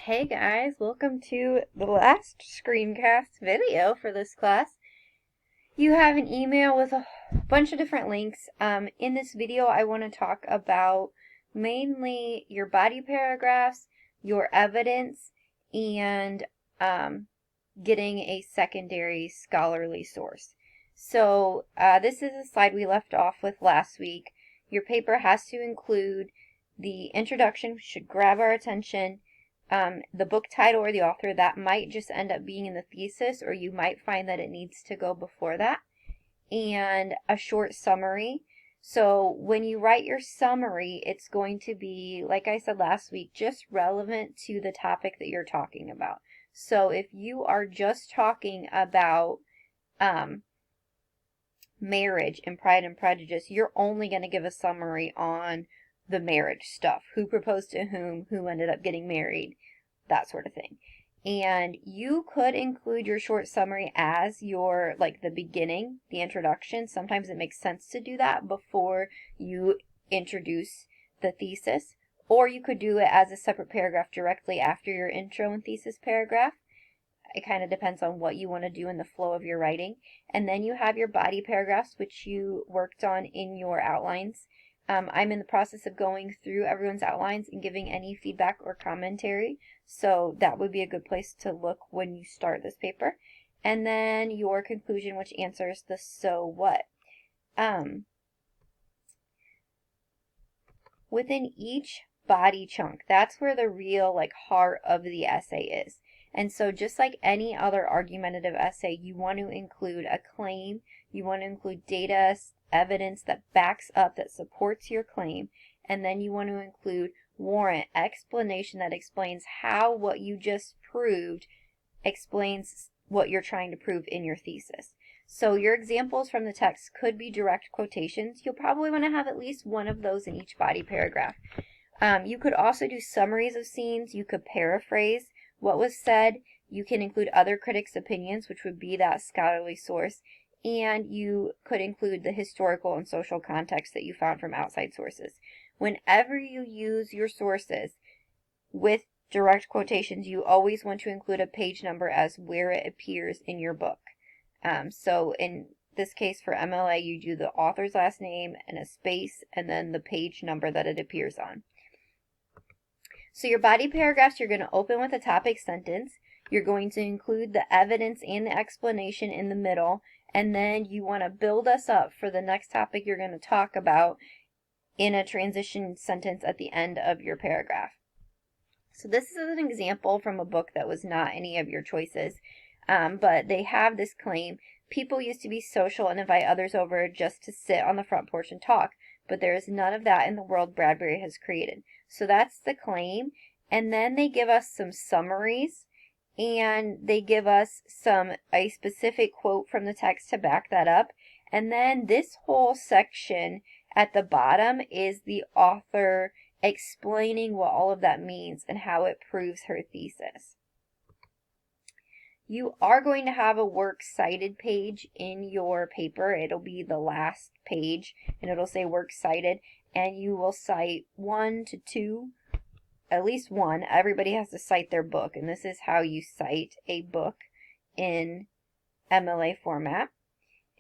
Hey guys, welcome to the last screencast video for this class. You have an email with a bunch of different links. In this video, I want to talk about mainly your body paragraphs, your evidence, and getting a secondary scholarly source. So this is a slide we left off with last week. Your paper has to include the introduction, which should grab our attention, the book title or the author. That might just end up being in the thesis, or you might find that it needs to go before that, and a short summary. So when you write your summary, it's going to be, like I said last week, just relevant to the topic that you're talking about. So if you are just talking about marriage and Pride and Prejudice, you're only going to give a summary on the marriage stuff. Who proposed to who ended up getting married, that sort of thing. And you could include your short summary as your, like, the beginning, the introduction. Sometimes it makes sense to do that before you introduce the thesis. Or you could do it as a separate paragraph directly after your intro and thesis paragraph. It kind of depends on what you want to do in the flow of your writing. And then you have your body paragraphs, which you worked on in your outlines. I'm in the process of going through everyone's outlines and giving any feedback or commentary. So that would be a good place to look when you start this paper. And then your conclusion, which answers the so what. Within each body chunk, that's where the real heart of the essay is. And so just like any other argumentative essay, you want to include a claim, you want to include data, evidence that backs up, that supports your claim, and then you want to include warrant, explanation that explains how what you just proved explains what you're trying to prove in your thesis. So your examples from the text could be direct quotations. You'll probably want to have at least one of those in each body paragraph. You could also do summaries of scenes. You could paraphrase what was said. You can include other critics' opinions, which would be that scholarly source. And you could include the historical and social context that you found from outside sources. Whenever you use your sources with direct quotations, you always want to include a page number as where it appears in your book. So in this case for MLA, you do the author's last name and a space and then the page number that it appears on. So your body paragraphs, you're going to open with a topic sentence. You're going to include the evidence and the explanation in the middle, and then you want to build us up for the next topic you're going to talk about in a transition sentence at the end of your paragraph. So this is an example from a book that was not any of your choices, but they have this claim: people used to be social and invite others over just to sit on the front porch and talk, but there is none of that in the world Bradbury has created. So that's the claim, and then they give us some summaries, and they give us a specific quote from the text to back that up, and then this whole section at the bottom is the author explaining what all of that means and how it proves her thesis. You are going to have a works cited page in your paper. It'll be the last page, and it'll say works cited, and you will cite 1 to 2, at least one. Everybody has to cite their book, and this is how you cite a book in MLA format.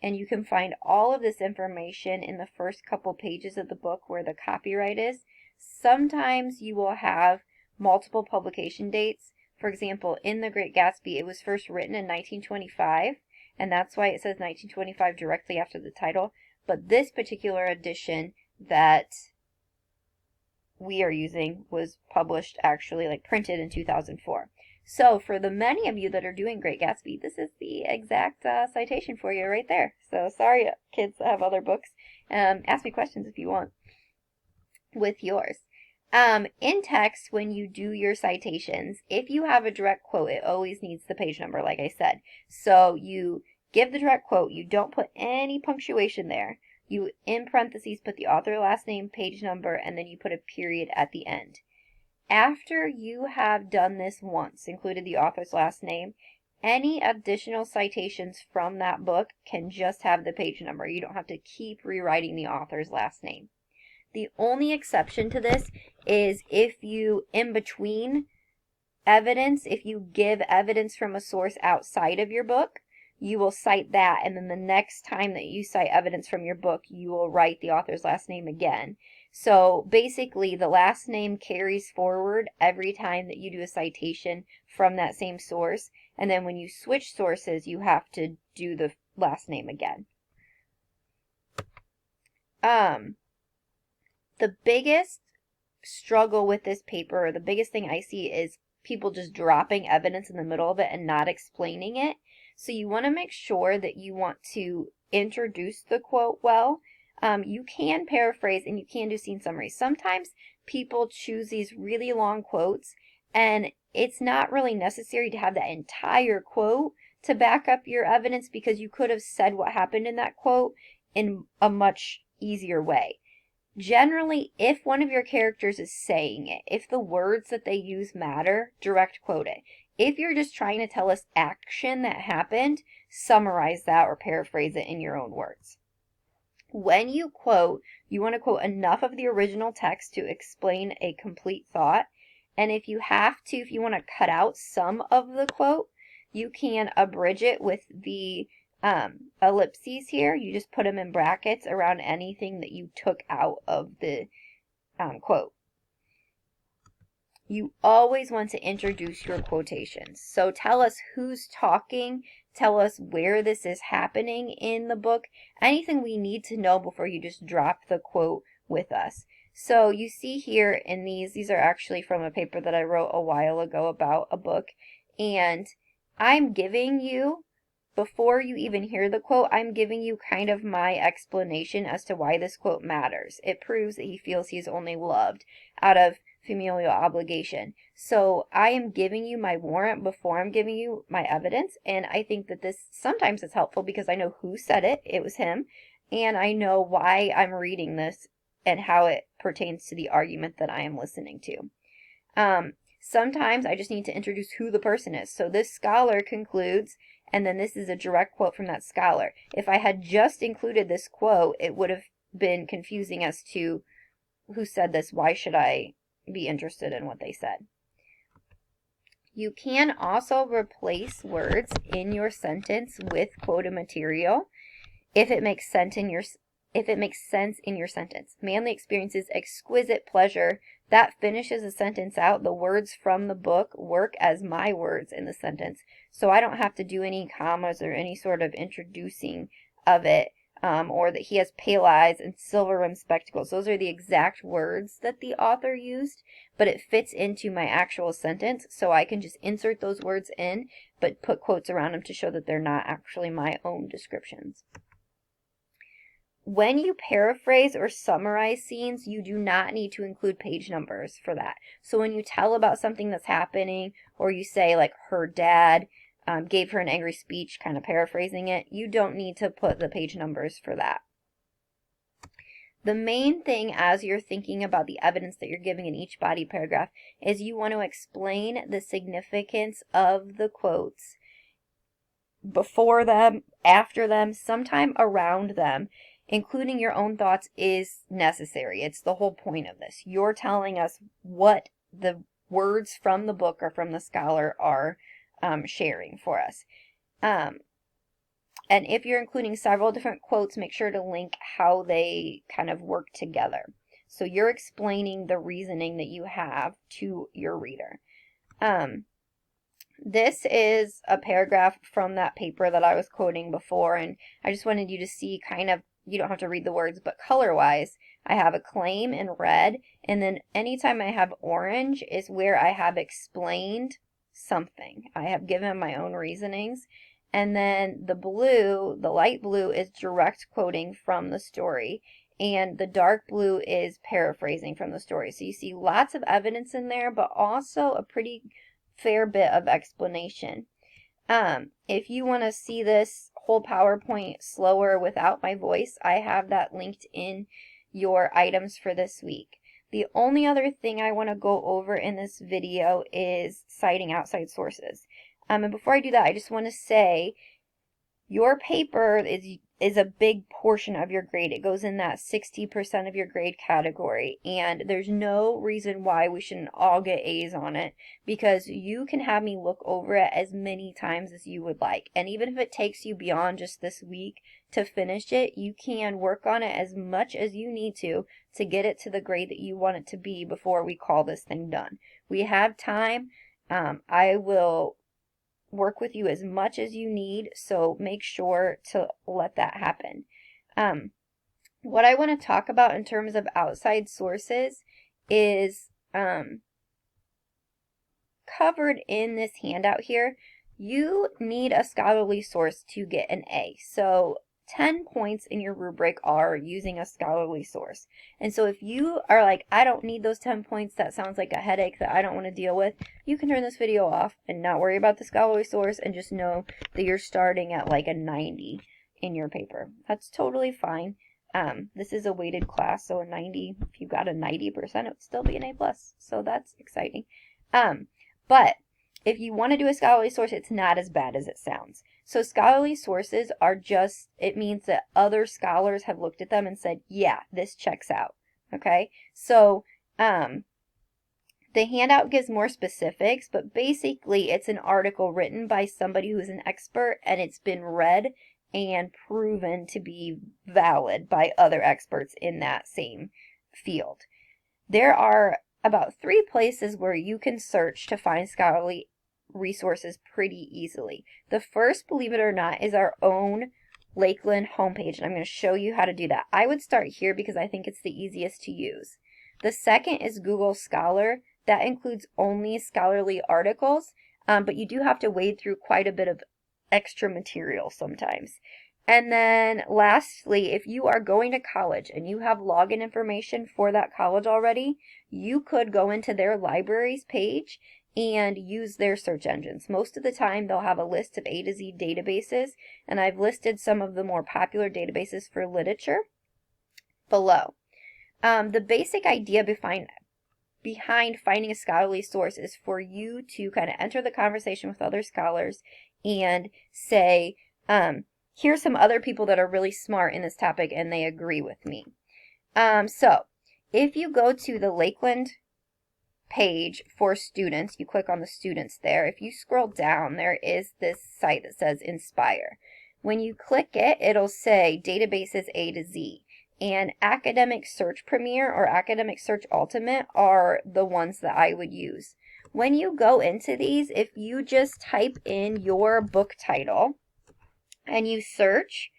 And you can find all of this information in the first couple pages of the book where the copyright is. Sometimes you will have multiple publication dates. For example, in The Great Gatsby, it was first written in 1925, and that's why it says 1925 directly after the title. But this particular edition that we are using was published, actually, printed in 2004. So for the many of you that are doing Great Gatsby, this is the exact citation for you right there. So sorry, kids that have other books. Ask me questions if you want with yours. In text, when you do your citations, if you have a direct quote, it always needs the page number, like I said. So you give the direct quote, you don't put any punctuation there. You, in parentheses, put the author last name, page number, and then you put a period at the end. After you have done this once, included the author's last name, any additional citations from that book can just have the page number. You don't have to keep rewriting the author's last name. The only exception to this is if you, in between evidence, if you give evidence from a source outside of your book, you will cite that, and then the next time that you cite evidence from your book, you will write the author's last name again. So basically, the last name carries forward every time that you do a citation from that same source, and then when you switch sources, you have to do the last name again. The biggest struggle with this paper, or the biggest thing I see, is people just dropping evidence in the middle of it and not explaining it. So you want to make sure that you want to introduce the quote well. You can paraphrase and you can do scene summaries. Sometimes people choose these really long quotes, and it's not really necessary to have that entire quote to back up your evidence, because you could have said what happened in that quote in a much easier way. Generally, if one of your characters is saying it, if the words that they use matter, direct quote it. If you're just trying to tell us action that happened, summarize that or paraphrase it in your own words. When you quote, you want to quote enough of the original text to explain a complete thought. And if you have to, if you want to cut out some of the quote, you can abridge it with the ellipses here. You just put them in brackets around anything that you took out of the quote. You always want to introduce your quotations. So tell us who's talking, tell us where this is happening in the book, anything we need to know before you just drop the quote with us. So you see here in these are actually from a paper that I wrote a while ago about a book, and I'm giving you, before you even hear the quote, I'm giving you kind of my explanation as to why this quote matters. It proves that he feels he's only loved out of familial obligation. So I am giving you my warrant before I'm giving you my evidence, and I think that this sometimes is helpful because I know who said it. It was him, and I know why I'm reading this and how it pertains to the argument that I am listening to. Sometimes I just need to introduce who the person is. So this scholar concludes, and then this is a direct quote from that scholar. If I had just included this quote, it would have been confusing as to who said this. Why should I be interested in what they said? You can also replace words in your sentence with quoted material if it makes sense in your sentence. Manly experiences exquisite pleasure. That finishes a sentence out. The words from the book work as my words in the sentence. So I don't have to do any commas or any sort of introducing of it, or that he has pale eyes and silver-rimmed spectacles. Those are the exact words that the author used, but it fits into my actual sentence, so I can just insert those words in, but put quotes around them to show that they're not actually my own descriptions. When you paraphrase or summarize scenes, you do not need to include page numbers for that. So when you tell about something that's happening, or you say like her dad gave her an angry speech, kind of paraphrasing it, you don't need to put the page numbers for that. The main thing as you're thinking about the evidence that you're giving in each body paragraph is you want to explain the significance of the quotes before them, after them, sometime around them. Including your own thoughts is necessary. It's the whole point of this. You're telling us what the words from the book or from the scholar are sharing for us. And if you're including several different quotes, make sure to link how they kind of work together. So you're explaining the reasoning that you have to your reader. This is a paragraph from that paper that I was quoting before, and I just wanted you to see kind of, you don't have to read the words, but color-wise, I have a claim in red, and then anytime I have orange is where I have explained something. I have given my own reasonings, and then the blue, the light blue, is direct quoting from the story, and the dark blue is paraphrasing from the story. So you see lots of evidence in there, but also a pretty fair bit of explanation. If you want to see this whole PowerPoint slower without my voice, I have that linked in your items for this week. The only other thing I want to go over in this video is citing outside sources. And before I do that, I just want to say your paper is is a big portion of your grade. It goes in that 60% of your grade category, and there's no reason why we shouldn't all get A's on it, because you can have me look over it as many times as you would like. And even if it takes you beyond just this week to finish it, you can work on it as much as you need to get it to the grade that you want it to be before we call this thing done. We have time. I will work with you as much as you need, so make sure to let that happen. What I want to talk about in terms of outside sources is covered in this handout here. You need a scholarly source to get an A. So 10 points in your rubric are using a scholarly source. And so if you are like, I don't need those 10 points, that sounds like a headache that I don't want to deal with, you can turn this video off and not worry about the scholarly source and just know that you're starting at like a 90 in your paper. That's totally fine. This is a weighted class, so a 90, if you got a 90%, it would still be an A+. So that's exciting. But if you want to do a scholarly source, it's not as bad as it sounds. So scholarly sources are just, it means that other scholars have looked at them and said, yeah, this checks out. Okay? So the handout gives more specifics, but basically it's an article written by somebody who's an expert, and it's been read and proven to be valid by other experts in that same field. There are about 3 places where you can search to find scholarly resources pretty easily. The first, believe it or not, is our own Lakeland homepage, and I'm going to show you how to do that. I would start here because I think it's the easiest to use. The second is Google Scholar. That includes only scholarly articles, but you do have to wade through quite a bit of extra material sometimes. And then lastly, if you are going to college and you have login information for that college already, you could go into their libraries page and use their search engines. Most of the time they'll have a list of A to Z databases, and I've listed some of the more popular databases for literature below. The basic idea behind finding a scholarly source is for you to kind of enter the conversation with other scholars and say, here's some other people that are really smart in this topic and they agree with me. So if you go to the Lakeland page for students, you click on the students there. If you scroll down, there is this site that says Inspire. When you click it, it'll say databases A to Z. And Academic Search Premier or Academic Search Ultimate are the ones that I would use. When you go into these, if you just type in your book title and you search,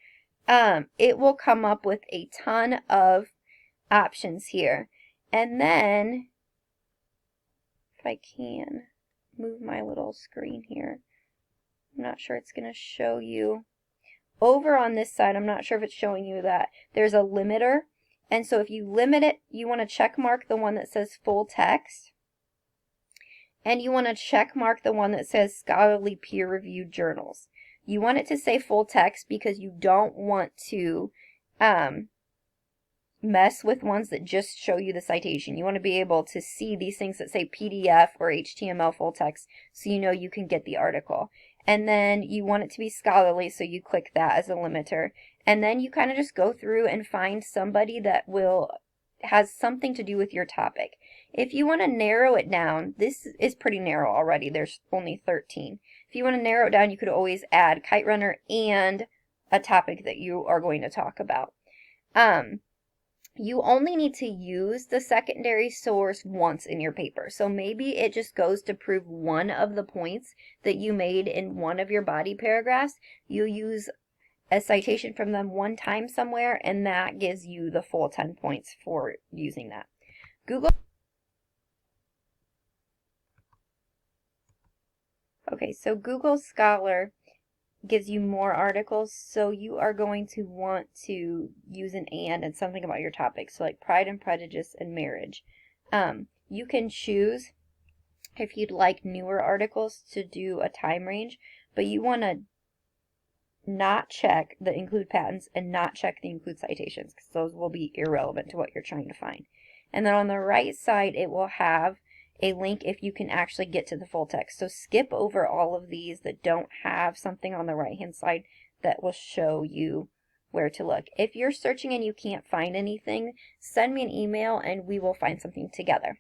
it will come up with a ton of options here. And then, if I can move my little screen here, I'm not sure it's going to show you. Over on this side, I'm not sure if it's showing you that there's a limiter. And so if you limit it, you want to check mark the one that says full text. And you want to check mark the one that says scholarly peer-reviewed journals. You want it to say full text because you don't want to mess with ones that just show you the citation. You want to be able to see these things that say PDF or HTML full text so you know you can get the article. And then you want it to be scholarly, so you click that as a limiter. And then you kind of just go through and find somebody that has something to do with your topic. If you want to narrow it down, this is pretty narrow already. There's only 13. If you want to narrow it down, you could always add Kite Runner and a topic that you are going to talk about. You only need to use the secondary source once in your paper. So maybe it just goes to prove one of the points that you made in one of your body paragraphs. You use a citation from them one time somewhere, and that gives you the full 10 points for using that. So Google Scholar gives you more articles, so you are going to want to use an and something about your topic, so like Pride and Prejudice and marriage. You can choose if you'd like newer articles to do a time range, but you want to not check the include patents and not check the include citations, because those will be irrelevant to what you're trying to find. And then on the right side, it will have a link if you can actually get to the full text. So skip over all of these that don't have something on the right hand side that will show you where to look. If you're searching and you can't find anything, send me an email and we will find something together.